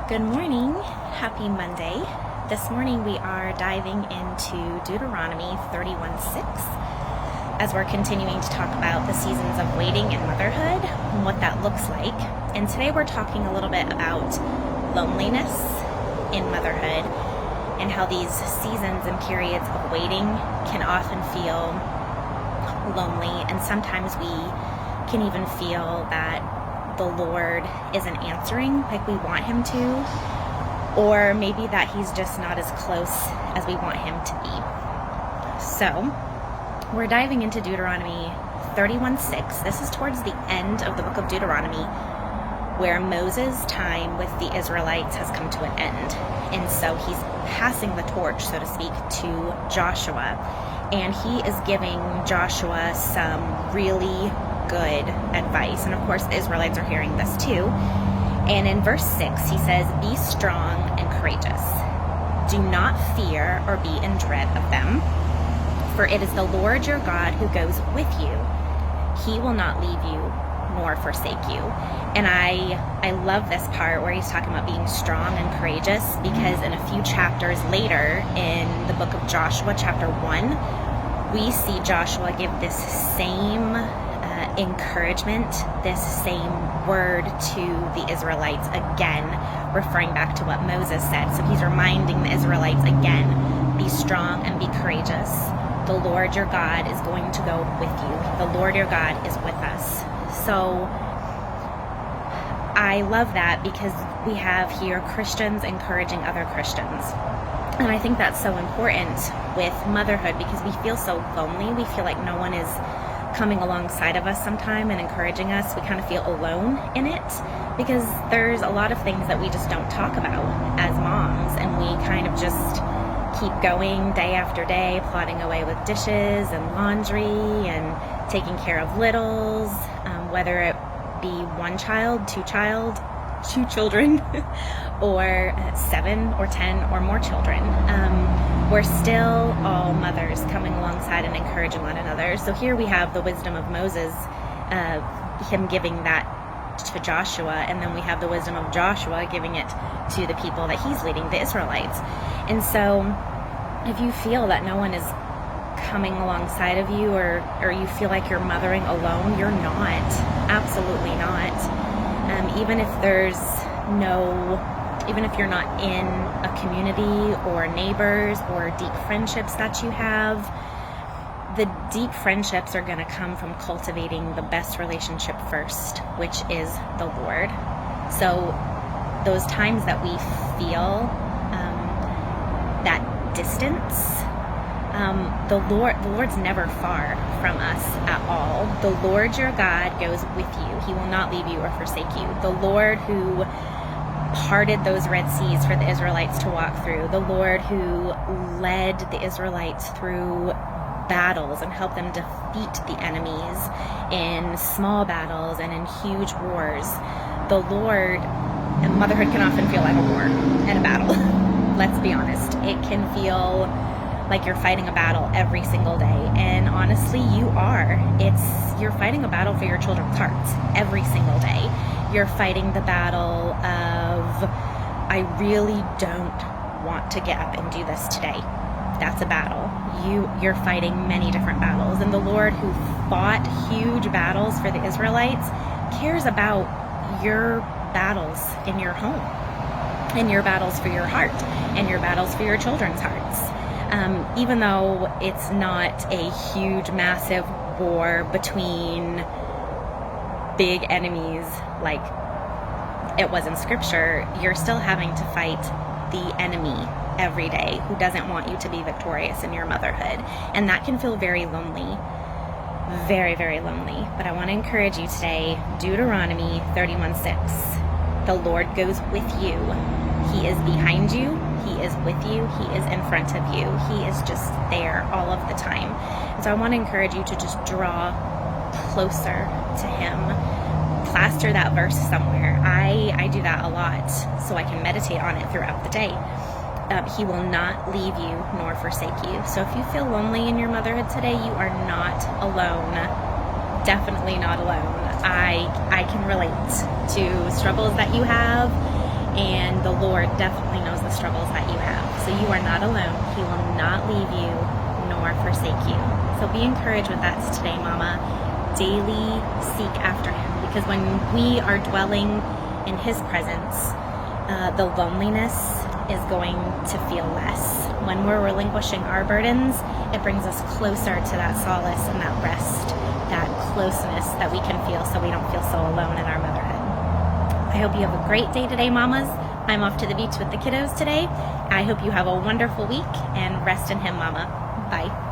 Good morning. Happy Monday. This morning we are diving into Deuteronomy 31:6 as we're continuing to talk about the seasons of waiting and motherhood and what that looks like. And today we're talking a little bit about loneliness in motherhood and how these seasons and periods of waiting can often feel lonely, and sometimes we can even feel that the Lord isn't answering like we want him to, or maybe that he's just not as close as we want him to be. So we're diving into Deuteronomy 31:6. This is towards the end of the book of Deuteronomy, where Moses' time with the Israelites has come to an end. And so he's passing the torch, so to speak, to Joshua. And he is giving Joshua some really good advice. And of course, the Israelites are hearing this too. And in verse 6, he says, "Be strong and courageous. Do not fear or be in dread of them. For it is the Lord your God who goes with you. He will not leave you nor forsake you." And I love this part where he's talking about being strong and courageous, because in a few chapters later in the book of Joshua, chapter 1, we see Joshua give this same encouragement, this same word to the Israelites again, referring back to what Moses said. So he's reminding the Israelites again, be strong and be courageous. The Lord your God is going to go with you. The Lord your God is with us. So I love that, because we have here Christians encouraging other Christians. And I think that's so important with motherhood, because we feel so lonely. We feel like no one is coming alongside of us sometime and encouraging us. We kind of feel alone in it, because there's a lot of things that we just don't talk about as moms, and we kind of just keep going day after day, plodding away with dishes and laundry and taking care of littles, whether it be one child, two children, or 7 or 10 or more children. We're still all mothers coming alongside and encouraging one another. So here we have the wisdom of Moses, him giving that to Joshua, and then we have the wisdom of Joshua giving it to the people that he's leading, the Israelites. And so if you feel that no one is coming alongside of you, or you feel like you're mothering alone, you're not. Absolutely not. Even if you're not in a community or neighbors or deep friendships that you have, the deep friendships are going to come from cultivating the best relationship first, which is the Lord. So those times that we feel that distance, the Lord's never far from us at all. The Lord your God goes with you. He will not leave you or forsake you. The Lord who parted those Red Seas for the Israelites to walk through, the Lord who led the Israelites through battles and helped them defeat the enemies in small battles and in huge wars. The Lord, and motherhood can often feel like a war and a battle. Let's be honest. It can feel like you're fighting a battle every single day. And honestly, you are. You're fighting a battle for your children's hearts every single day. You're fighting the battle of, I really don't want to get up and do this today. That's a battle. You're fighting many different battles. And the Lord, who fought huge battles for the Israelites, cares about your battles in your home, and your battles for your heart, and your battles for your children's hearts. Even though it's not a huge, massive war between big enemies like it was in Scripture, you're still having to fight the enemy every day who doesn't want you to be victorious in your motherhood. And that can feel very lonely. Very, very lonely. But I want to encourage you today, Deuteronomy 31:6. The Lord goes with you. He is behind you. He is with you. He is in front of you. He is just there all of the time. And so I want to encourage you to just draw closer to him. Plaster that verse somewhere. I do that a lot, so I can meditate on it throughout the day. He will not leave you nor forsake you. So if you feel lonely in your motherhood today, you are not alone. Definitely not alone. I can relate to struggles that you have, And the Lord definitely knows the struggles that you have. So you are not alone. He will not leave you nor forsake you. So be encouraged with that today, Mama. Daily seek after Him, because when we are dwelling in His presence, the loneliness is going to feel less. When we're relinquishing our burdens, it brings us closer to that solace and that rest, that closeness that we can feel, so we don't feel so alone in our motherhood. I hope you have a great day today, Mamas. I'm off to the beach with the kiddos today. I hope you have a wonderful week, and rest in Him, Mama. Bye.